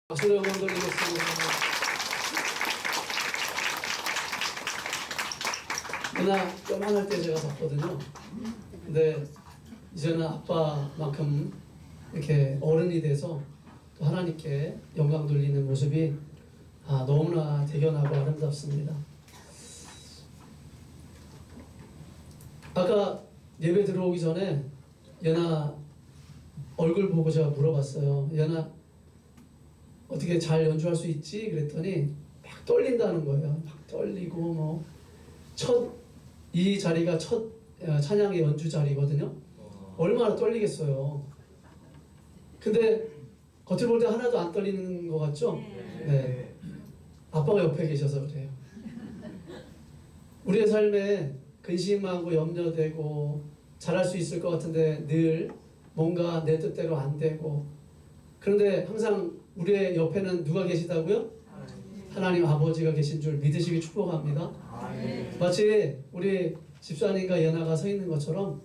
박수로 영광 돌리겠습니다. 누나 요만할 때 제가 봤거든요. 근데 이제는 아빠만큼 이렇게 어른이 돼서 또 하나님께 영광 돌리는 모습이 너무나 대견하고 아름답습니다. 아까 예배 들어오기 전에 예나 얼굴 보고 제가 물어봤어요. 예나 어떻게 잘 연주할 수 있지? 그랬더니 막 떨린다는 거예요. 막 떨리고 이 자리가 첫 찬양의 연주 자리거든요. 얼마나 떨리겠어요. 근데 겉을 볼 때 하나도 안 떨리는 것 같죠? 네. 아빠가 옆에 계셔서 그래요. 우리의 삶에 근심하고 염려되고 잘할 수 있을 것 같은데 늘 뭔가 내 뜻대로 안 되고, 그런데 항상 우리의 옆에는 누가 계시다고요? 하나님 아버지가 계신 줄 믿으시기 축복합니다. 마치 우리 집사님과 예나가 서 있는 것처럼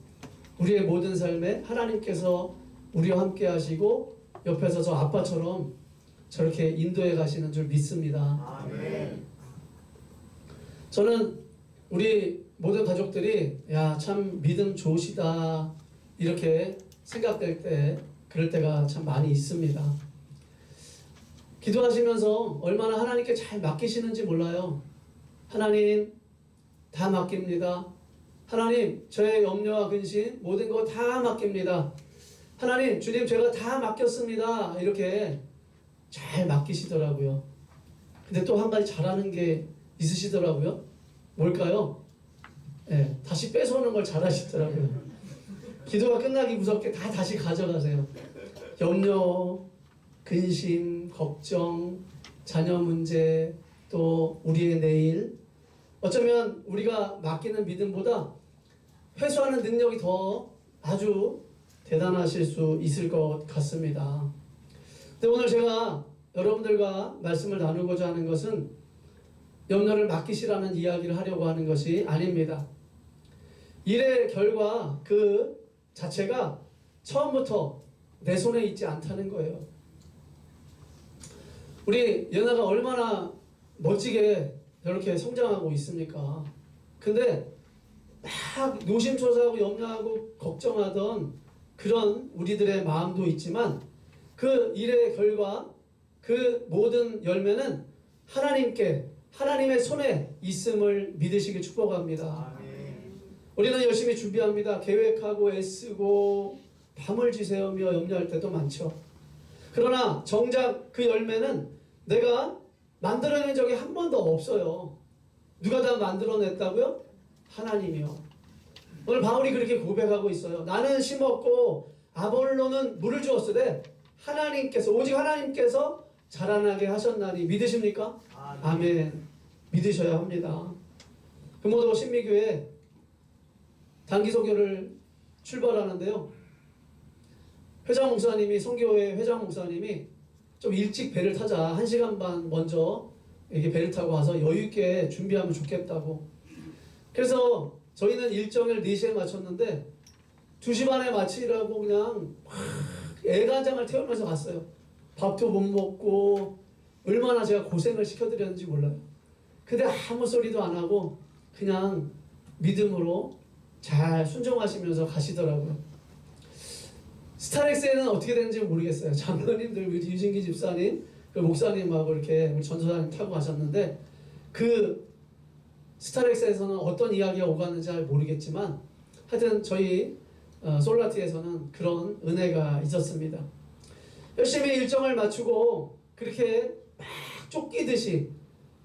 우리의 모든 삶에 하나님께서 우리와 함께 하시고 옆에서 저 아빠처럼 저렇게 인도해 가시는 줄 믿습니다. 저는 우리 모든 가족들이 참 믿음 좋으시다 이렇게 생각될 때, 그럴 때가 참 많이 있습니다. 기도하시면서 얼마나 하나님께 잘 맡기시는지 몰라요. 하나님 다 맡깁니다. 하나님 저의 염려와 근심 모든 거 다 맡깁니다. 하나님 주님 제가 다 맡겼습니다. 이렇게 잘 맡기시더라고요. 근데 또 한 가지 잘하는 게 있으시더라고요. 뭘까요? 네, 다시 뺏어오는 걸 잘하시더라고요. 기도가 끝나기 무섭게 다시 가져가세요. 염려, 근심, 걱정, 자녀 문제, 또 우리의 내일, 어쩌면 우리가 맡기는 믿음보다 회수하는 능력이 더 아주 대단하실 수 있을 것 같습니다. 근데 오늘 제가 여러분들과 말씀을 나누고자 하는 것은 염려를 맡기시라는 이야기를 하려고 하는 것이 아닙니다. 일의 결과 그 자체가 처음부터 내 손에 있지 않다는 거예요. 우리 예나가 얼마나 멋지게 저렇게 성장하고 있습니까? 근데 막 노심초사하고 염려하고 걱정하던 그런 우리들의 마음도 있지만 그 일의 결과, 그 모든 열매는 하나님의 손에 있음을 믿으시길 축복합니다. 우리는 열심히 준비합니다. 계획하고 애쓰고 밤을 지새우며 염려할 때도 많죠. 그러나 정작 그 열매는 내가 만들어낸 적이 한 번도 없어요. 누가 다 만들어냈다고요? 하나님이요. 오늘 바울이 그렇게 고백하고 있어요. 나는 심었고 아볼로는 물을 주었으되 오직 하나님께서 자라나게 하셨나니 믿으십니까? 아멘. 믿으셔야 합니다. 금호도 신미교회 단기소교를 출발하는데요. 성교회 회장 목사님이 좀 일찍 배를 타자, 1시간 반 먼저 이렇게 배를 타고 와서 여유있게 준비하면 좋겠다고. 그래서 저희는 일정을 4시에 맞췄는데 2시 반에 마치라고 그냥 막 애간장을 태우면서 갔어요. 밥도 못 먹고 얼마나 제가 고생을 시켜드렸는지 몰라요. 근데 아무 소리도 안 하고 그냥 믿음으로 잘 순종하시면서 가시더라고요. 스타렉스에는 어떻게 되는지 모르겠어요. 장로님들, 유진기 집사님, 그 목사님하고 이렇게 전도사님 타고 가셨는데 그 스타렉스에서는 어떤 이야기가 오가는지 잘 모르겠지만 하여튼 저희 솔라티에서는 그런 은혜가 있었습니다. 열심히 일정을 맞추고 그렇게 막 쫓기듯이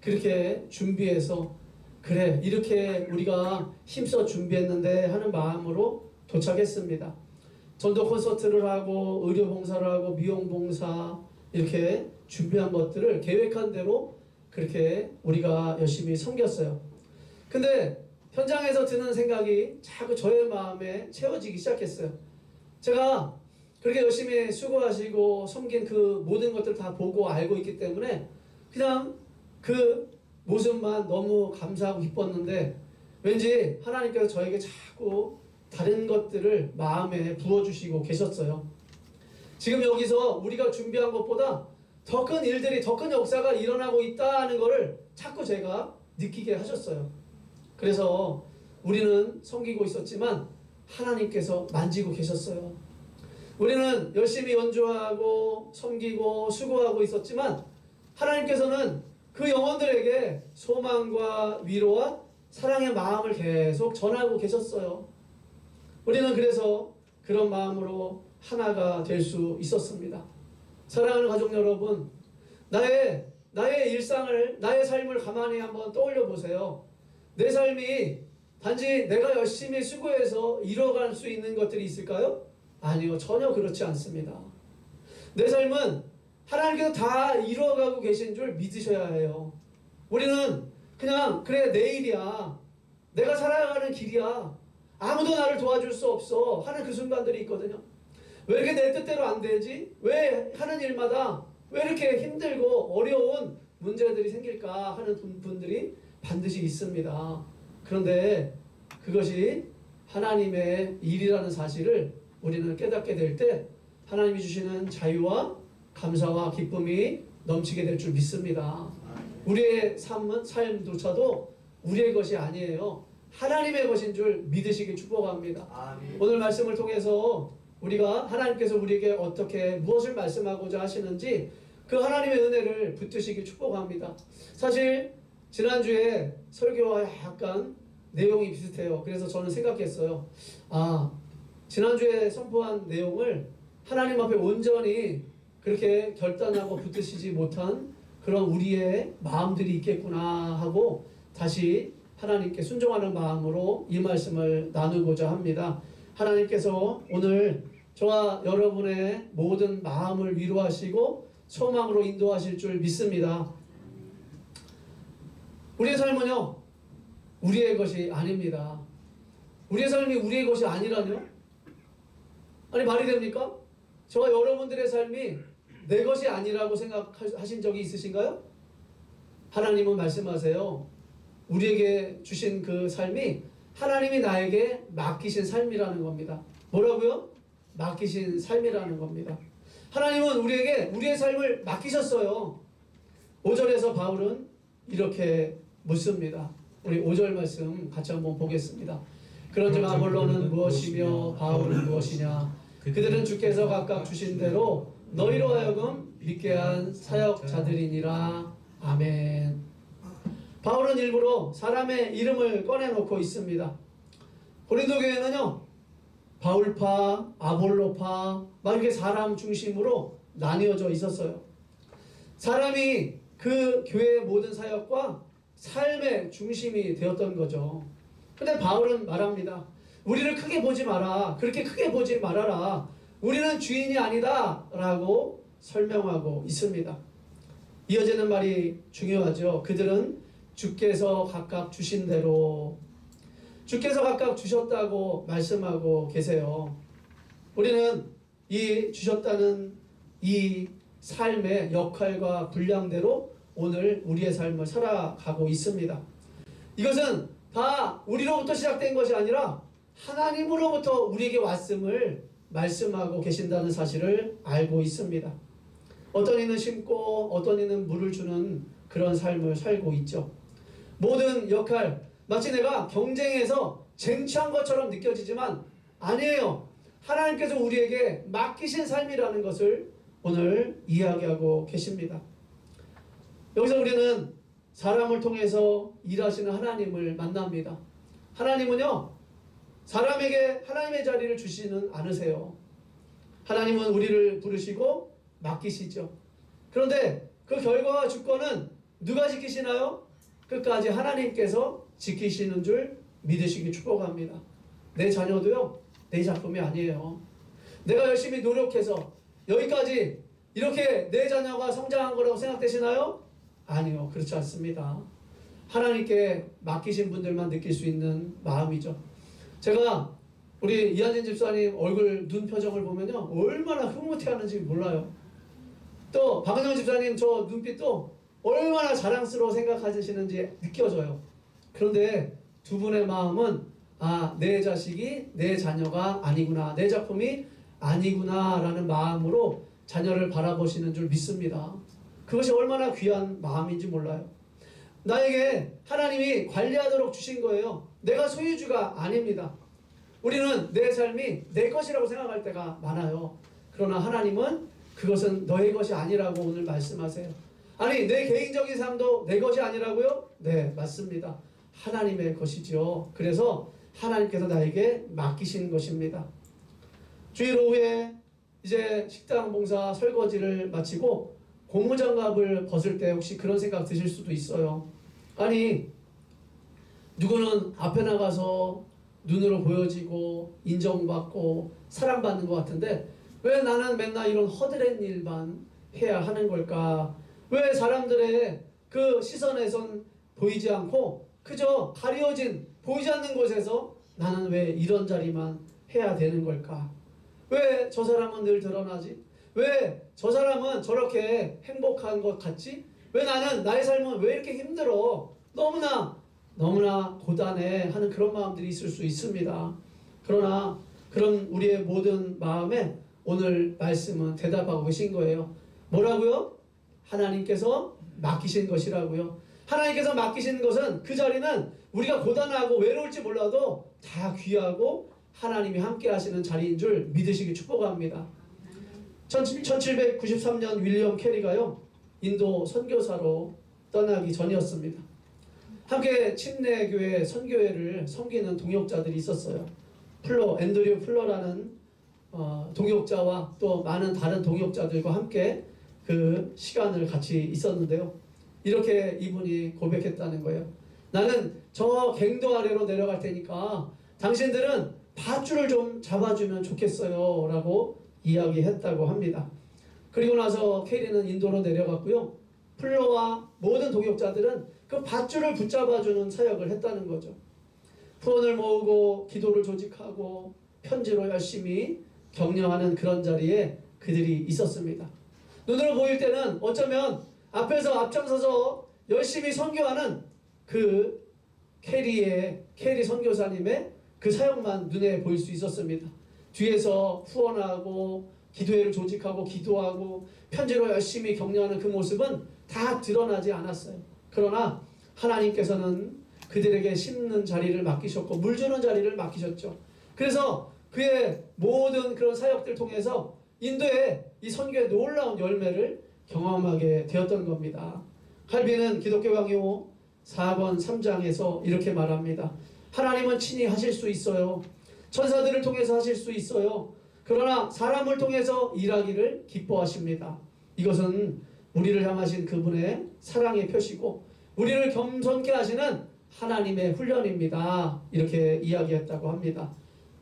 그렇게 준비해서 그래 이렇게 우리가 힘써 준비했는데 하는 마음으로 도착했습니다. 전도 콘서트를 하고 의료 봉사를 하고 미용 봉사 이렇게 준비한 것들을 계획한 대로 그렇게 우리가 열심히 섬겼어요. 근데 현장에서 드는 생각이 자꾸 저의 마음에 채워지기 시작했어요. 제가 그렇게 열심히 수고하시고 섬긴 그 모든 것들을 다 보고 알고 있기 때문에 그냥 그 모습만 너무 감사하고 기뻤는데 왠지 하나님께서 저에게 자꾸 다른 것들을 마음에 부어주시고 계셨어요. 지금 여기서 우리가 준비한 것보다 더 큰 일들이, 더 큰 역사가 일어나고 있다는 것을 자꾸 제가 느끼게 하셨어요. 그래서 우리는 섬기고 있었지만 하나님께서 만지고 계셨어요. 우리는 열심히 연주하고 섬기고 수고하고 있었지만 하나님께서는 그 영혼들에게 소망과 위로와 사랑의 마음을 계속 전하고 계셨어요. 우리는 그래서 그런 마음으로 하나가 될 수 있었습니다. 사랑하는 가족 여러분, 나의 일상을, 나의 삶을 가만히 한번 떠올려 보세요. 내 삶이 단지 내가 열심히 수고해서 이뤄갈 수 있는 것들이 있을까요? 아니요, 전혀 그렇지 않습니다. 내 삶은 하나님께서 다 이루어가고 계신 줄 믿으셔야 해요. 우리는 그냥 그래 내일이야, 내가 살아가는 길이야, 아무도 나를 도와줄 수 없어 하는 그 순간들이 있거든요. 왜 이렇게 내 뜻대로 안 되지? 왜 하는 일마다 왜 이렇게 힘들고 어려운 문제들이 생길까 하는 분들이 반드시 있습니다. 그런데 그것이 하나님의 일이라는 사실을 우리는 깨닫게 될 때 하나님이 주시는 자유와 감사와 기쁨이 넘치게 될 줄 믿습니다. 우리의 삶조차도 우리의 것이 아니에요. 하나님의 것인 줄 믿으시길 축복합니다. 아멘. 오늘 말씀을 통해서 우리가 하나님께서 우리에게 어떻게 무엇을 말씀하고자 하시는지 그 하나님의 은혜를 붙드시길 축복합니다. 사실 지난주에 설교와 약간 내용이 비슷해요. 그래서 저는 생각했어요. 지난주에 선포한 내용을 하나님 앞에 온전히 그렇게 결단하고 붙드시지 못한 그런 우리의 마음들이 있겠구나 하고 다시 하나님께 순종하는 마음으로 이 말씀을 나누고자 합니다. 하나님께서 오늘 저와 여러분의 모든 마음을 위로하시고 소망으로 인도하실 줄 믿습니다. 우리의 삶은요, 우리의 것이 아닙니다. 우리의 삶이 우리의 것이 아니라뇨? 아니 말이 됩니까? 저와 여러분들의 삶이 내 것이 아니라고 생각하신 적이 있으신가요? 하나님은 말씀하세요. 우리에게 주신 그 삶이 하나님이 나에게 맡기신 삶이라는 겁니다. 뭐라고요? 맡기신 삶이라는 겁니다. 하나님은 우리에게 우리의 삶을 맡기셨어요. 5절에서 바울은 이렇게 묻습니다. 우리 5절 말씀 같이 한번 보겠습니다. 그런즉 아볼로는 무엇이며 바울은 무엇이냐? 그들은 주께서 각각 주신 대로 너희로 하여금 믿게 한 사역자들이니라. 아멘. 바울은 일부러 사람의 이름을 꺼내놓고 있습니다. 고린도 교회는요, 바울파, 아볼로파 막 이렇게 사람 중심으로 나뉘어져 있었어요. 사람이 그 교회의 모든 사역과 삶의 중심이 되었던 거죠. 근데 바울은 말합니다. 우리를 크게 보지 마라. 그렇게 크게 보지 말아라. 우리는 주인이 아니다 라고 설명하고 있습니다. 이어지는 말이 중요하죠. 그들은 주께서 각각 주신 대로, 주께서 각각 주셨다고 말씀하고 계세요. 우리는 이 주셨다는 이 삶의 역할과 분량대로 오늘 우리의 삶을 살아가고 있습니다. 이것은 다 우리로부터 시작된 것이 아니라 하나님으로부터 우리에게 왔음을 말씀하고 계신다는 사실을 알고 있습니다. 어떤 이는 심고 어떤 이는 물을 주는 그런 삶을 살고 있죠. 모든 역할, 마치 내가 경쟁에서 쟁취한 것처럼 느껴지지만 아니에요. 하나님께서 우리에게 맡기신 삶이라는 것을 오늘 이야기하고 계십니다. 여기서 우리는 사람을 통해서 일하시는 하나님을 만납니다. 하나님은요, 사람에게 하나님의 자리를 주시는 않으세요. 하나님은 우리를 부르시고 맡기시죠. 그런데 그 결과와 주권은 누가 지키시나요? 끝까지 하나님께서 지키시는 줄 믿으시기 축복합니다. 내 자녀도요, 내 작품이 아니에요. 내가 열심히 노력해서 여기까지 이렇게 내 자녀가 성장한 거라고 생각되시나요? 아니요, 그렇지 않습니다. 하나님께 맡기신 분들만 느낄 수 있는 마음이죠. 제가 우리 이한진 집사님 얼굴 눈 표정을 보면요, 얼마나 흐뭇해하는지 몰라요. 또 박은영 집사님 저 눈빛도 얼마나 자랑스러워 생각하시는지 느껴져요. 그런데 두 분의 마음은 내 자식이 내 자녀가 아니구나, 내 작품이 아니구나 라는 마음으로 자녀를 바라보시는 줄 믿습니다. 그것이 얼마나 귀한 마음인지 몰라요. 나에게 하나님이 관리하도록 주신 거예요. 내가 소유주가 아닙니다. 우리는 내 삶이 내 것이라고 생각할 때가 많아요. 그러나 하나님은 그것은 너의 것이 아니라고 오늘 말씀하세요. 아니, 내 개인적인 삶도 내 것이 아니라고요? 네, 맞습니다. 하나님의 것이죠. 그래서 하나님께서 나에게 맡기신 것입니다. 주일 오후에 이제 식당 봉사 설거지를 마치고 고무장갑을 벗을 때 혹시 그런 생각 드실 수도 있어요. 아니, 누구는 앞에 나가서 눈으로 보여지고 인정받고 사랑받는 것 같은데 왜 나는 맨날 이런 허드렛 일만 해야 하는 걸까? 왜 사람들의 그 시선에선 보이지 않고 그저 가려진 보이지 않는 곳에서 나는 왜 이런 자리만 해야 되는 걸까? 왜 저 사람은 늘 드러나지? 왜 저 사람은 저렇게 행복한 것 같지? 왜 나는 나의 삶은 왜 이렇게 힘들어? 너무나 고단해 하는 그런 마음들이 있을 수 있습니다. 그러나 그런 우리의 모든 마음에 오늘 말씀은 대답하고 계신 거예요. 뭐라고요? 하나님께서 맡기신 것이라고요. 하나님께서 맡기신 것은 그 자리는 우리가 고단하고 외로울지 몰라도 다 귀하고 하나님이 함께 하시는 자리인 줄 믿으시기 축복합니다. 1793년 윌리엄 캐리가요, 인도 선교사로 떠나기 전이었습니다. 함께 침례교회 선교회를 섬기는 동역자들이 있었어요. 앤드류 플러라는 동역자와 또 많은 다른 동역자들과 함께 그 시간을 같이 있었는데요. 이렇게 이분이 고백했다는 거예요. 나는 저 갱도 아래로 내려갈 테니까 당신들은 밧줄을 좀 잡아주면 좋겠어요 라고 이야기했다고 합니다. 그리고 나서 캐리는 인도로 내려갔고요. 플러와 모든 동역자들은 그 밧줄을 붙잡아주는 사역을 했다는 거죠. 후원을 모으고 기도를 조직하고 편지로 열심히 격려하는 그런 자리에 그들이 있었습니다. 눈으로 보일 때는 어쩌면 앞에서 앞장서서 열심히 선교하는 그 캐리 선교사님의 그 사역만 눈에 보일 수 있었습니다. 뒤에서 후원하고 기도회를 조직하고 기도하고 편지로 열심히 격려하는 그 모습은 다 드러나지 않았어요. 그러나 하나님께서는 그들에게 심는 자리를 맡기셨고 물 주는 자리를 맡기셨죠. 그래서 그의 모든 그런 사역들을 통해서 인도의 이 선교의 놀라운 열매를 경험하게 되었던 겁니다. 칼빈은 기독교 강요 4권 3장에서 이렇게 말합니다. 하나님은 친히 하실 수 있어요. 천사들을 통해서 하실 수 있어요. 그러나 사람을 통해서 일하기를 기뻐하십니다. 이것은 우리를 향하신 그분의 사랑의 표시고 우리를 겸손케 하시는 하나님의 훈련입니다. 이렇게 이야기했다고 합니다.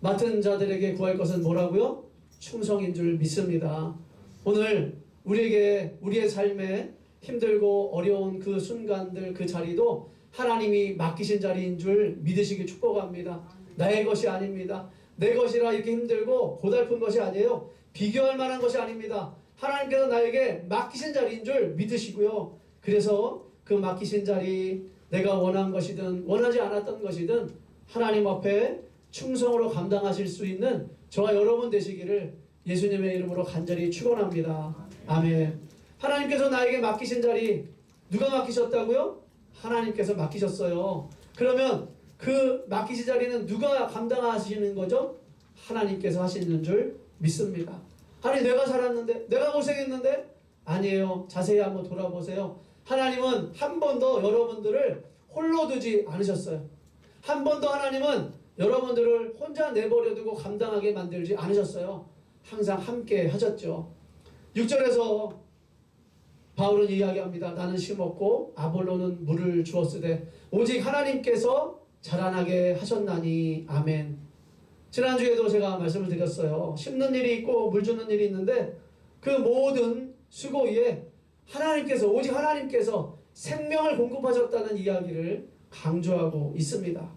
맡은 자들에게 구할 것은 뭐라고요? 충성인 줄 믿습니다. 오늘 우리에게 우리의 삶에 힘들고 어려운 그 순간들 그 자리도 하나님이 맡기신 자리인 줄 믿으시기 축복합니다. 나의 것이 아닙니다. 내 것이라 이렇게 힘들고 고달픈 것이 아니에요. 비교할 만한 것이 아닙니다. 하나님께서 나에게 맡기신 자리인 줄 믿으시고요. 그래서 그 맡기신 자리 내가 원한 것이든 원하지 않았던 것이든 하나님 앞에 충성으로 감당하실 수 있는 저와 여러분 되시기를 예수님의 이름으로 간절히 축원합니다. 아멘. 하나님께서 나에게 맡기신 자리 누가 맡기셨다고요? 하나님께서 맡기셨어요. 그러면 그 맡기신 자리는 누가 감당하시는 거죠? 하나님께서 하시는 줄 믿습니다. 아니 내가 살았는데 내가 고생했는데 아니에요. 자세히 한번 돌아보세요. 하나님은 한 번도 여러분들을 홀로 두지 않으셨어요. 한 번도 하나님은 여러분들을 혼자 내버려두고 감당하게 만들지 않으셨어요. 항상 함께 하셨죠. 6절에서 바울은 이야기합니다. 나는 심었고 아볼로는 물을 주었으되 오직 하나님께서 자라나게 하셨나니 아멘. 지난주에도 제가 말씀을 드렸어요. 심는 일이 있고 물 주는 일이 있는데 그 모든 수고 위에 하나님께서 오직 하나님께서 생명을 공급하셨다는 이야기를 강조하고 있습니다.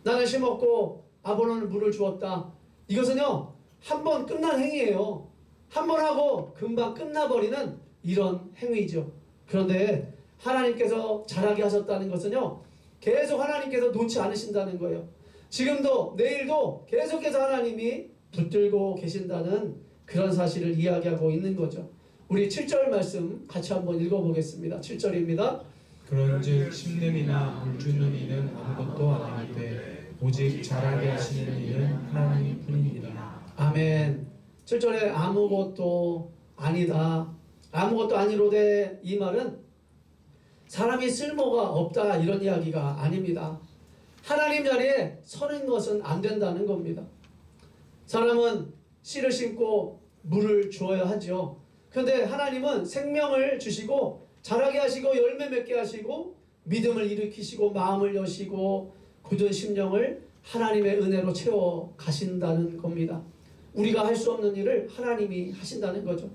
나는 심었고 아볼로는 물을 주었다. 이것은요 한 번 끝난 행위예요. 한 번 하고 금방 끝나버리는 이런 행위죠. 그런데 하나님께서 자라게 하셨다는 것은요 계속 하나님께서 놓지 않으신다는 거예요. 지금도 내일도 계속해서 하나님이 붙들고 계신다는 그런 사실을 이야기하고 있는 거죠. 우리 7절 말씀 같이 한번 읽어보겠습니다. 7절입니다. 그런즉 심는이나 물주는 이는 아무것도 아니되 오직 자라게 하시는 이는 하나님 뿐이니라. 아멘. 7절에 아무것도 아니다, 아무것도 아니로되, 이 말은 사람이 쓸모가 없다 이런 이야기가 아닙니다. 하나님 자리에 서는 것은 안 된다는 겁니다. 사람은 씨를 심고 물을 주어야 하죠. 그런데 하나님은 생명을 주시고 자라게 하시고 열매 맺게 하시고 믿음을 일으키시고 마음을 여시고 굳은 심령을 하나님의 은혜로 채워 가신다는 겁니다. 우리가 할 수 없는 일을 하나님이 하신다는 거죠.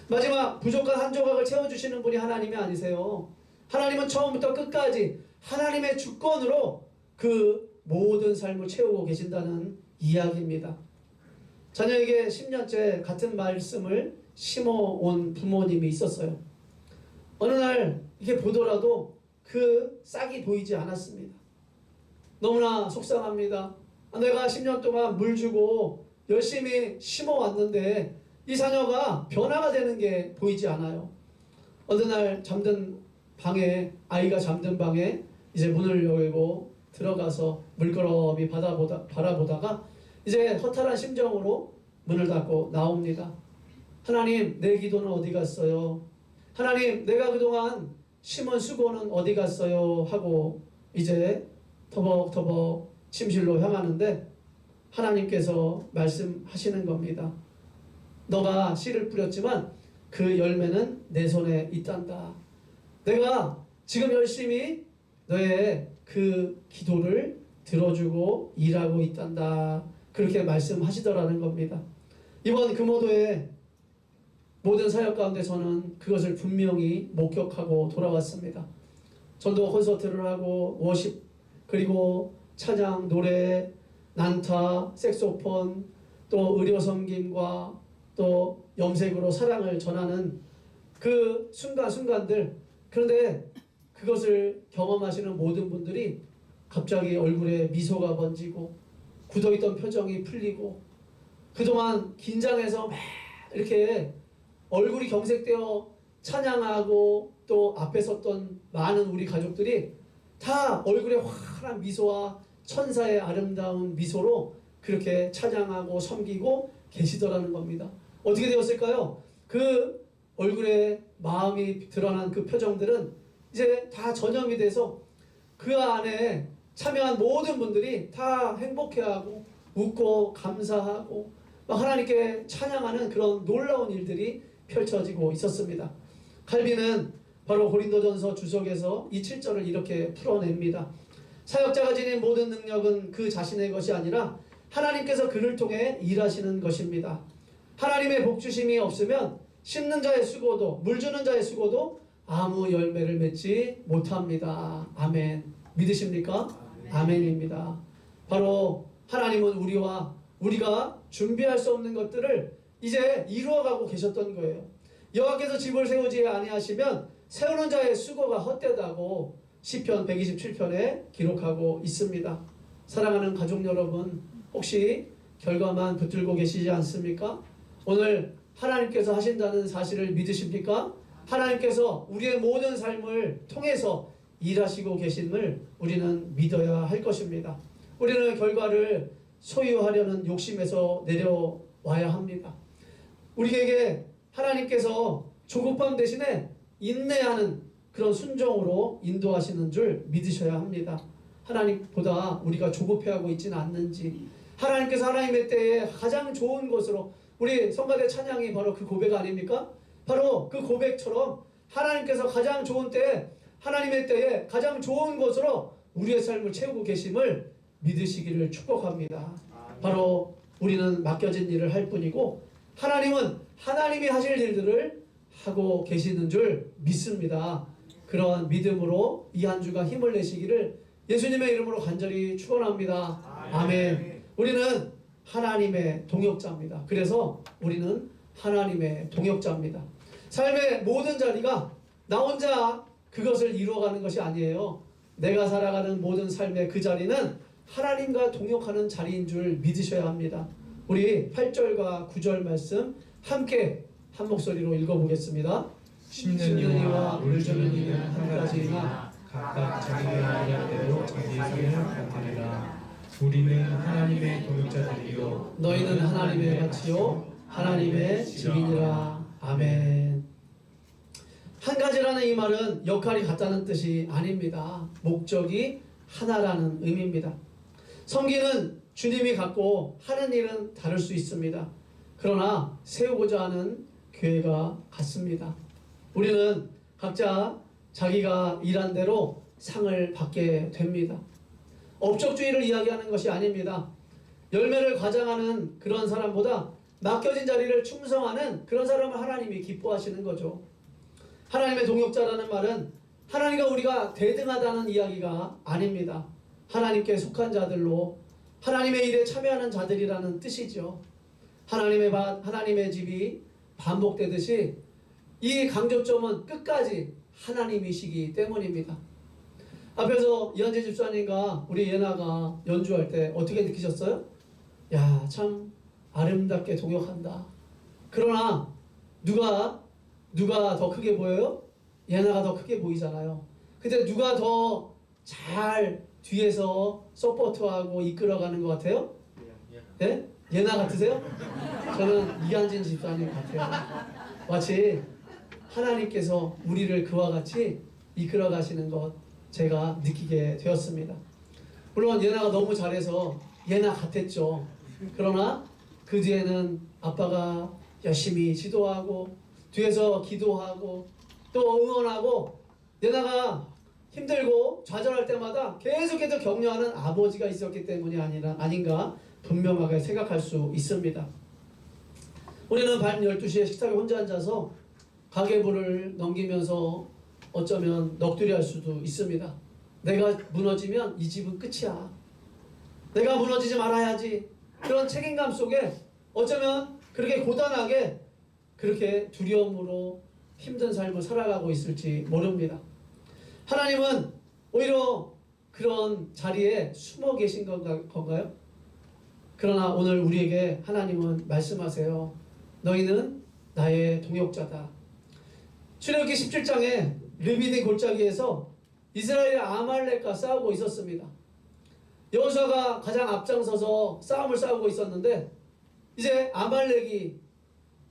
마지막 부족한 한 조각을 채워주시는 분이 하나님이 아니세요. 하나님은 처음부터 끝까지 하나님의 주권으로 그 모든 삶을 채우고 계신다는 이야기입니다. 자녀에게 10년째 같은 말씀을 심어온 부모님이 있었어요. 어느 날 이렇게 보더라도 그 싹이 보이지 않았습니다. 너무나 속상합니다. 내가 10년 동안 물 주고 열심히 심어왔는데 이 자녀가 변화가 되는 게 보이지 않아요. 어느 날 아이가 잠든 방에 이제 문을 열고 들어가서 물끄러미 바라보다가 이제 허탈한 심정으로 문을 닫고 나옵니다. 하나님, 내 기도는 어디 갔어요? 하나님, 내가 그동안 심은 수고는 어디 갔어요? 하고 이제 터벅터벅 침실로 향하는데 하나님께서 말씀하시는 겁니다. 너가 씨를 뿌렸지만 그 열매는 내 손에 있단다. 내가 지금 열심히 너의 그 기도를 들어주고 일하고 있단다. 그렇게 말씀하시더라는 겁니다. 이번 금오도의 모든 사역 가운데 저는 그것을 분명히 목격하고 돌아왔습니다. 전도 콘서트를 하고 워십, 그리고 찬양, 노래, 난타, 색소폰, 또 의료 섬김과 또 염색으로 사랑을 전하는 그 순간순간들, 그런데 그것을 경험하시는 모든 분들이 갑자기 얼굴에 미소가 번지고 굳어있던 표정이 풀리고 그동안 긴장해서 막 이렇게 얼굴이 경색되어 찬양하고 또 앞에 섰던 많은 우리 가족들이 다 얼굴에 환한 미소와 천사의 아름다운 미소로 그렇게 찬양하고 섬기고 계시더라는 겁니다. 어떻게 되었을까요? 그 얼굴에 마음이 드러난 그 표정들은 이제 다 전염이 돼서 그 안에 참여한 모든 분들이 다 행복해하고 웃고 감사하고 하나님께 찬양하는 그런 놀라운 일들이 펼쳐지고 있었습니다. 칼빈은 바로 고린도전서 주석에서 이 7절을 이렇게 풀어냅니다. 사역자가 지닌 모든 능력은 그 자신의 것이 아니라 하나님께서 그를 통해 일하시는 것입니다. 하나님의 복주심이 없으면 심는 자의 수고도 물 주는 자의 수고도 아무 열매를 맺지 못합니다. 아멘. 믿으십니까? 아멘입니다. 바로 하나님은 우리가 준비할 수 없는 것들을 이제 이루어가고 계셨던 거예요. 여호와께서 집을 세우지 아니하시면 세우는 자의 수고가 헛되다고 시편 127편에 기록하고 있습니다. 사랑하는 가족 여러분, 혹시 결과만 붙들고 계시지 않습니까? 오늘 하나님께서 하신다는 사실을 믿으십니까? 하나님께서 우리의 모든 삶을 통해서 일하시고 계심을 우리는 믿어야 할 것입니다. 우리는 결과를 소유하려는 욕심에서 내려와야 합니다. 우리에게 하나님께서 조급함 대신에 인내하는 그런 순종으로 인도하시는 줄 믿으셔야 합니다. 하나님보다 우리가 조급해하고 있지는 않는지, 하나님께서 하나님의 때에 가장 좋은 것으로, 우리 성가대 찬양이 바로 그 고백 아닙니까? 바로 그 고백처럼 하나님께서 가장 좋은 때에, 하나님의 때에 가장 좋은 것으로 우리의 삶을 채우고 계심을 믿으시기를 축복합니다. 바로 우리는 맡겨진 일을 할 뿐이고 하나님은 하나님이 하실 일들을 하고 계시는 줄 믿습니다. 그러한 믿음으로 이 한 주가 힘을 내시기를 예수님의 이름으로 간절히 축원합니다. 아멘. 우리는 하나님의 동역자입니다. 그래서 우리는 하나님의 동역자입니다. 삶의 모든 자리가 나 혼자 그것을 이루어가는 것이 아니에요. 내가 살아가는 모든 삶의 그 자리는 하나님과 동역하는 자리인 줄 믿으셔야 합니다. 우리 8절과 9절 말씀 함께 한 목소리로 읽어보겠습니다. 심는 이와 물 주는 이는 한 가지이나 각각 자기가 일할 대로 자기 상을 받으리라. 우리는 하나님의 동역자들이요 너희는 하나님의 밭이요 하나님의 집이니라. 아멘. 한 가지라는 이 말은 역할이 같다는 뜻이 아닙니다. 목적이 하나라는 의미입니다. 섬기는 주님이 갖고 하는 일은 다를 수 있습니다. 그러나 세우고자 하는 교회가 같습니다. 우리는 각자 자기가 일한 대로 상을 받게 됩니다. 업적주의를 이야기하는 것이 아닙니다. 열매를 과장하는 그런 사람보다 맡겨진 자리를 충성하는 그런 사람을 하나님이 기뻐하시는 거죠. 하나님의 동역자라는 말은 하나님과 우리가 대등하다는 이야기가 아닙니다. 하나님께 속한 자들로 하나님의 일에 참여하는 자들이라는 뜻이죠. 하나님의 밭, 하나님의 집이 반복되듯이 이 강조점은 끝까지 하나님이시기 때문입니다. 앞에서 이한재 집사님과 우리 예나가 연주할 때 어떻게 느끼셨어요? 야, 참 아름답게 동역한다. 그러나 누가 더 크게 보여요? 예나가 더 크게 보이잖아요. 근데 누가 더 잘 뒤에서 서포트하고 이끌어가는 것 같아요? 예? 예나 같으세요? 저는 이한진 집사님 같아요. 마치 하나님께서 우리를 그와 같이 이끌어 가시는 것 제가 느끼게 되었습니다. 물론 예나가 너무 잘해서 예나 같았죠. 그러나 그 뒤에는 아빠가 열심히 지도하고 뒤에서 기도하고 또 응원하고 예나가 힘들고 좌절할 때마다 계속해서 격려하는 아버지가 있었기 때문이 아닌가 분명하게 생각할 수 있습니다. 우리는 밤 12시에 식탁에 혼자 앉아서 가계부를 넘기면서 어쩌면 넋두리 할 수도 있습니다. 내가 무너지면 이 집은 끝이야. 내가 무너지지 말아야지. 그런 책임감 속에 어쩌면 그렇게 고단하게 그렇게 두려움으로 힘든 삶을 살아가고 있을지 모릅니다. 하나님은 오히려 그런 자리에 숨어 계신 건가요? 그러나 오늘 우리에게 하나님은 말씀하세요. 너희는 나의 동역자다. 출애굽기 17장에 르비딘 골짜기에서 이스라엘의 아말렉과 싸우고 있었습니다. 여호수아가 가장 앞장서서 싸움을 싸우고 있었는데 이제 아말렉이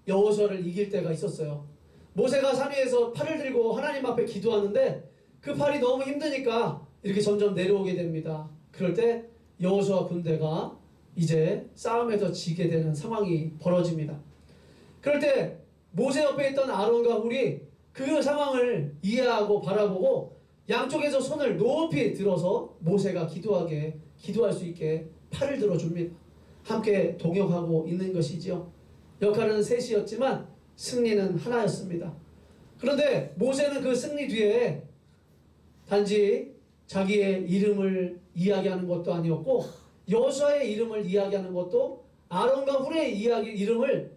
여호수아를 이길 때가 있었어요. 모세가 산 위에서 팔을 들고 하나님 앞에 기도하는데 그 팔이 너무 힘드니까 이렇게 점점 내려오게 됩니다. 그럴 때 여호수아 군대가 이제 싸움에서 지게 되는 상황이 벌어집니다. 그럴 때 모세 옆에 있던 아론과 훌이 그 상황을 이해하고 바라보고 양쪽에서 손을 높이 들어서 모세가 기도할 수 있게 팔을 들어줍니다. 함께 동역하고 있는 것이지요. 역할은 셋이었지만 승리는 하나였습니다. 그런데 모세는 그 승리 뒤에 단지 자기의 이름을 이야기하는 것도 아니었고 여호수아의 이름을 이야기하는 것도 아론과 훌의 이름을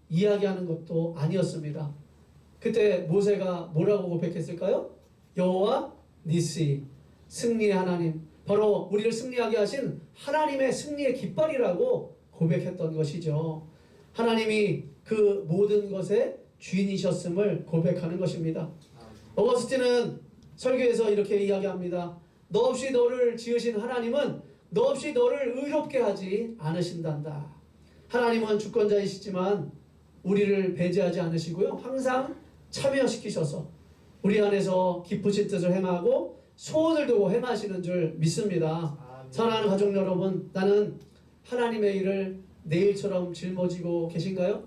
이야기하는 것도 아니었습니다. 그때 모세가 뭐라고 고백했을까요? 여호와 니시, 승리의 하나님, 바로 우리를 승리하게 하신 하나님의 승리의 깃발이라고 고백했던 것이죠. 하나님이 그 모든 것의 주인이셨음을 고백하는 것입니다. 어거스틴은 설교에서 이렇게 이야기합니다. 너 없이 너를 지으신 하나님은 너 없이 너를 의롭게 하지 않으신단다. 하나님은 주권자이시지만 우리를 배제하지 않으시고요. 항상 참여시키셔서 우리 안에서 기쁘신 뜻을 행하고 소원을 두고 행하시는 줄 믿습니다. 사랑하는 가족 여러분, 나는 하나님의 일을 내일처럼 짊어지고 계신가요?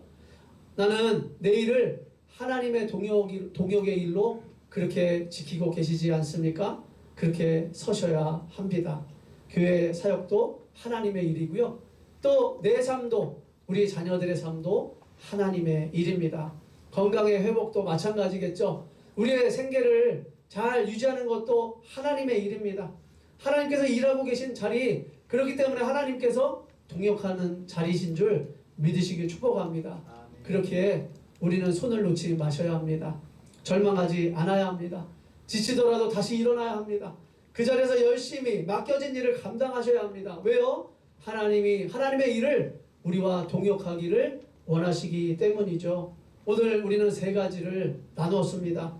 나는 내일을 하나님의 동역의 일로 그렇게 지키고 계시지 않습니까? 그렇게 서셔야 합니다. 교회 사역도 하나님의 일이고요. 또 내 삶도 우리 자녀들의 삶도 하나님의 일입니다. 건강의 회복도 마찬가지겠죠. 우리의 생계를 잘 유지하는 것도 하나님의 일입니다. 하나님께서 일하고 계신 자리, 그렇기 때문에 하나님께서 동역하는 자리이신 줄 믿으시길 축복합니다. 그렇게 우리는 손을 놓지 마셔야 합니다. 절망하지 않아야 합니다. 지치더라도 다시 일어나야 합니다. 그 자리에서 열심히 맡겨진 일을 감당하셔야 합니다. 왜요? 하나님이 하나님의 일을 우리와 동역하기를 원하시기 때문이죠. 오늘 우리는 세 가지를 나누었습니다.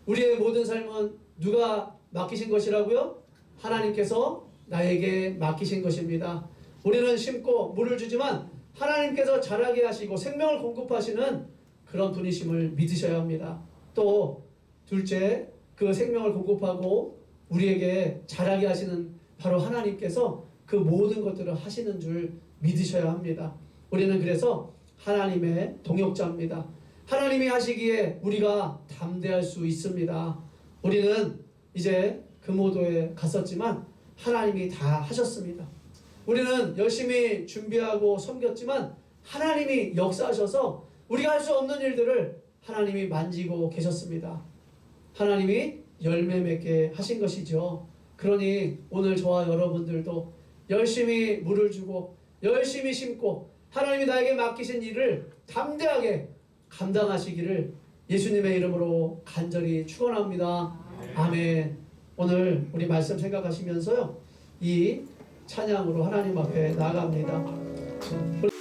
우리의 모든 삶은 누가 맡기신 것이라고요? 하나님께서 나에게 맡기신 것입니다. 우리는 심고 물을 주지만 하나님께서 자라게 하시고 생명을 공급하시는 그런 분이심을 믿으셔야 합니다. 또 둘째, 그 생명을 공급하고 우리에게 자라게 하시는 바로 하나님께서 그 모든 것들을 하시는 줄 믿으셔야 합니다. 우리는 그래서 하나님의 동역자입니다. 하나님이 하시기에 우리가 담대할 수 있습니다. 우리는 이제 금오도에 갔었지만 하나님이 다 하셨습니다. 우리는 열심히 준비하고 섬겼지만 하나님이 역사하셔서 우리가 할 수 없는 일들을 하나님이 만지고 계셨습니다. 하나님이 열매 맺게 하신 것이죠. 그러니 오늘 저와 여러분들도 열심히 물을 주고 열심히 심고 하나님이 나에게 맡기신 일을 담대하게 감당하시기를 예수님의 이름으로 간절히 축원합니다. 아멘. 오늘 우리 말씀 생각하시면서요, 이 찬양으로 하나님 앞에 나아갑니다.